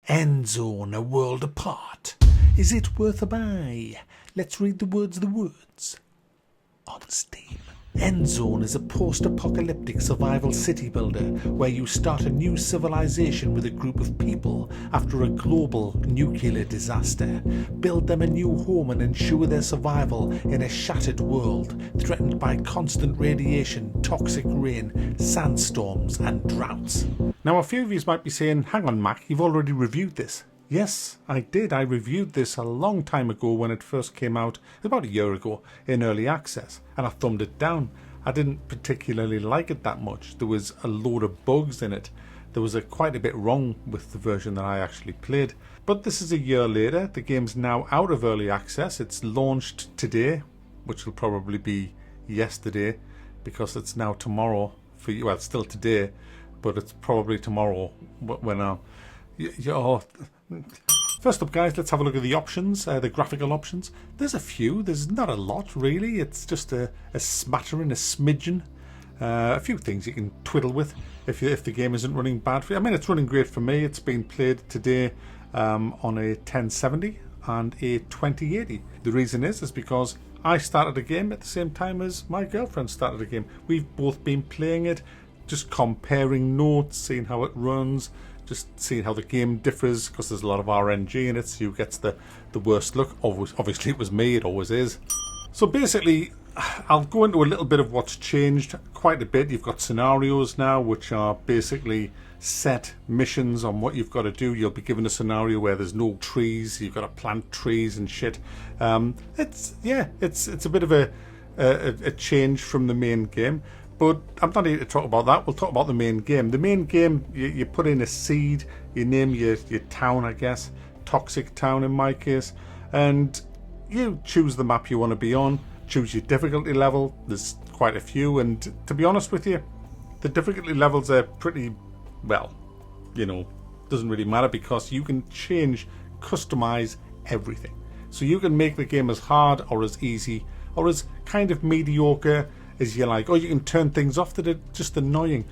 Endzone, a world apart. Is it worth a buy? Let's read the words on Steam. Endzone is a post-apocalyptic survival city builder where you start a new civilization with a group of people after a global nuclear disaster. Build them a new home and ensure their survival in a shattered world threatened by constant radiation, toxic rain, sandstorms and droughts. Now a few of you might be saying, hang on Mac, you've already reviewed this. Yes, I did. I reviewed this a long time ago when it first came out, about a year ago, in early access, and I thumbed it down. I didn't particularly like it that much. There was a load of bugs in it. There was quite a bit wrong with the version that I actually played. But this is a year later. The game's now out of early access. It's launched today, which will probably be yesterday, because it's now tomorrow for you. Well, it's still today, but it's probably tomorrow when First up guys, let's have a look at the options, the graphical options. There's a few, there's not a lot really, it's just a smattering, a smidgen. A few things you can twiddle with if the game isn't running bad for you. I mean, it's running great for me. It's been played today on a 1070 and a 2080. The reason is because I started a game at the same time as my girlfriend started a game. We've both been playing it, just comparing notes, seeing how it runs, just seeing how the game differs, because there's a lot of RNG in it, so who gets the worst luck. Obviously it was me, it always is. So basically, I'll go into a little bit of what's changed quite a bit. You've got scenarios now, which are basically set missions on what you've got to do. You'll be given a scenario where there's no trees, you've got to plant trees and shit. It's a bit of a change from the main game. But I'm not here to talk about that. We'll talk about the main game. The main game, you put in a seed, you name your town, I guess, Toxic Town in my case, and you choose the map you want to be on, choose your difficulty level. There's quite a few, and to be honest with you, the difficulty levels are pretty, well, doesn't really matter because you can customize everything. So you can make the game as hard or as easy or as kind of mediocre as you like, or you can turn things off that are just annoying.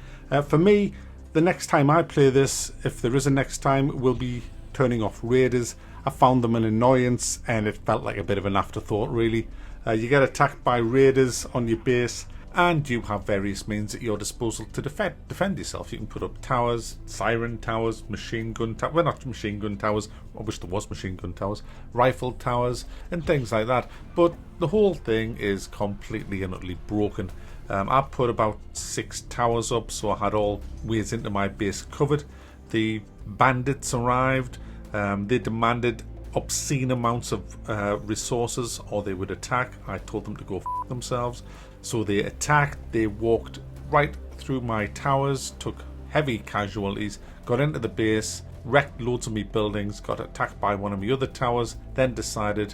For me, the next time I play this, if there is a next time, we'll be turning off raiders. I found them an annoyance and it felt like a bit of an afterthought really. You get attacked by raiders on your base and you have various means at your disposal to defend yourself. You can put up towers, siren towers, machine gun towers, well not machine gun towers, I wish there was machine gun towers, rifle towers and things like that. But the whole thing is completely and utterly broken. I put about 6 towers up, so I had all ways into my base covered. The bandits arrived, they demanded obscene amounts of resources or they would attack. I told them to go f themselves. So they attacked, they walked right through my towers, took heavy casualties, got into the base, wrecked loads of me buildings, got attacked by one of my other towers, then decided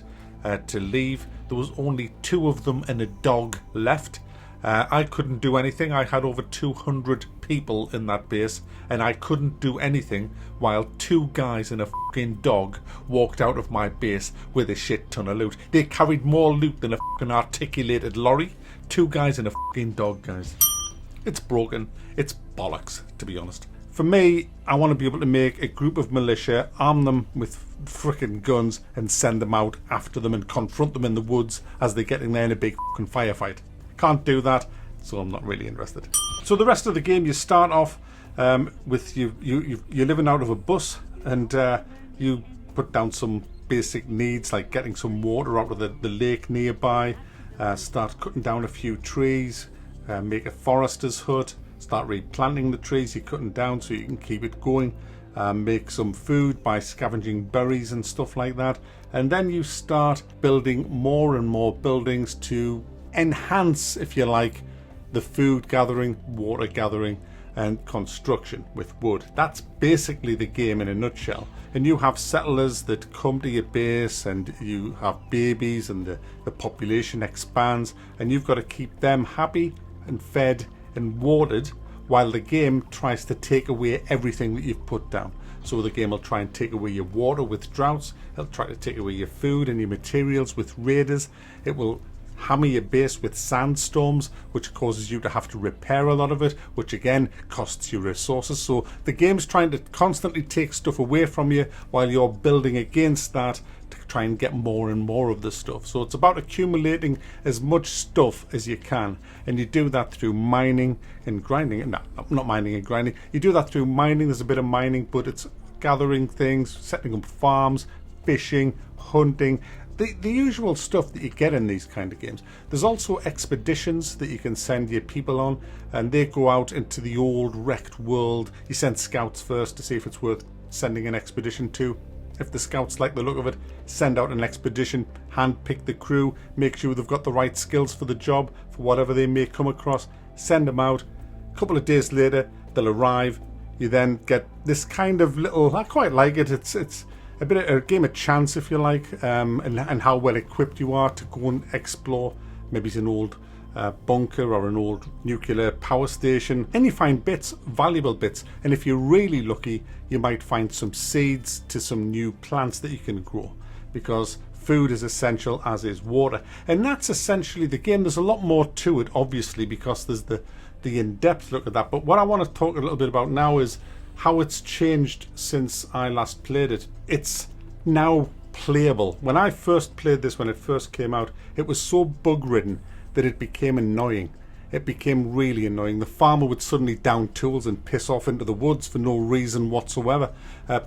to leave. There was only 2 of them and a dog left. I couldn't do anything. I had over 200 people in that base and I couldn't do anything while 2 guys and a fucking dog walked out of my base with a shit ton of loot. They carried more loot than a fucking articulated lorry. 2 guys and a fucking dog, guys. It's broken. It's bollocks, to be honest. For me, I want to be able to make a group of militia, arm them with frickin' guns and send them out after them and confront them in the woods as they're getting there in a big fucking firefight. Can't do that, so I'm not really interested. So the rest of the game, you start off with you're living out of a bus and you put down some basic needs like getting some water out of the lake nearby, start cutting down a few trees, make a forester's hut, start replanting the trees you're cutting down so you can keep it going, make some food by scavenging berries and stuff like that, and then you start building more and more buildings to enhance, if you like, the food gathering, water gathering and construction with wood. That's basically the game in a nutshell. And you have settlers that come to your base and you have babies and the population expands and you've got to keep them happy and fed and watered while the game tries to take away everything that you've put down. So the game will try and take away your water with droughts, it'll try to take away your food and your materials with raiders, it will hammer your base with sandstorms, which causes you to have to repair a lot of it, which again costs you resources. So the game's trying to constantly take stuff away from you while you're building against that to try and get more and more of the stuff. So it's about accumulating as much stuff as you can, and you do that through mining and grinding. No, not mining and grinding. You do that through mining. There's a bit of mining, but it's gathering things, setting up farms, fishing, hunting, the usual stuff that you get in these kind of games. There's also expeditions that you can send your people on, and they go out into the old wrecked world. You send scouts first to see if it's worth sending an expedition to. If the scouts like the look of it, send out an expedition, hand-pick the crew, make sure they've got the right skills for the job, for whatever they may come across, send them out. A couple of days later, they'll arrive. You then get this kind of little, I quite like it, it's a bit of a game of chance, if you like, and how well equipped you are to go and explore. Maybe it's an old bunker or an old nuclear power station, and you find bits, valuable bits, and if you're really lucky you might find some seeds to some new plants that you can grow, because food is essential, as is water. And that's essentially the game. There's a lot more to it, obviously, because there's the in-depth look at that, but what I want to talk a little bit about now is how it's changed since I last played it. It's now playable. When I first played this, when it first came out, it was so bug-ridden that it became annoying. It became really annoying. The farmer would suddenly down tools and piss off into the woods for no reason whatsoever.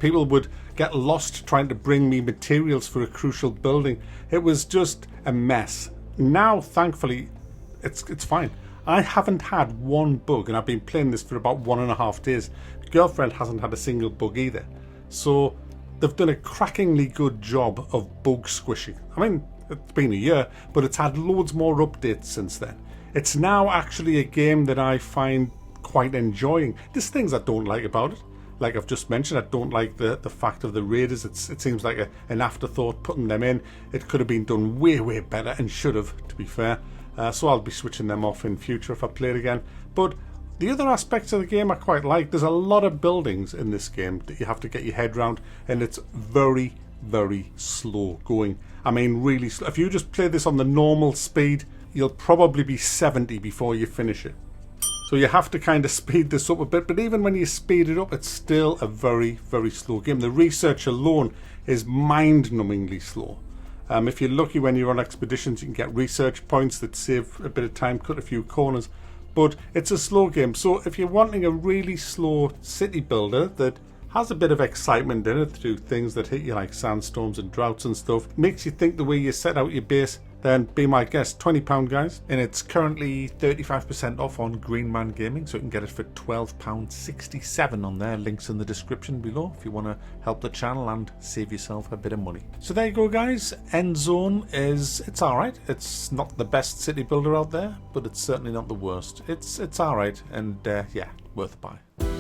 People would get lost trying to bring me materials for a crucial building. It was just a mess. Now, thankfully, it's fine. I haven't had one bug, and I've been playing this for about 1.5 days. My girlfriend hasn't had a single bug either. So they've done a crackingly good job of bug squishing. I mean, it's been a year, but it's had loads more updates since then. It's now actually a game that I find quite enjoying. There's things I don't like about it. Like I've just mentioned, I don't like the fact of the raiders. It seems like an afterthought putting them in. It could have been done way, way better, and should have, to be fair. So I'll be switching them off in future if I play it again. But the other aspects of the game I quite like. There's a lot of buildings in this game that you have to get your head around, and it's very, very slow going. I mean, really slow. If you just play this on the normal speed, you'll probably be 70 before you finish it. So you have to kind of speed this up a bit, but even when you speed it up, it's still a very, very slow game. The research alone is mind-numbingly slow. If you're lucky when you're on expeditions, you can get research points that save a bit of time, cut a few corners, but it's a slow game. So if you're wanting a really slow city builder that has a bit of excitement in it through things that hit you like sandstorms and droughts and stuff, makes you think the way you set out your base, then be my guest. £20, guys, and it's currently 35% off on Green Man Gaming, so you can get it for £12.67 on there. Links in the description below if you want to help the channel and save yourself a bit of money. So there you go, guys. Endzone it's alright. It's not the best city builder out there, but it's certainly not the worst. It's alright, and yeah, worth a buy.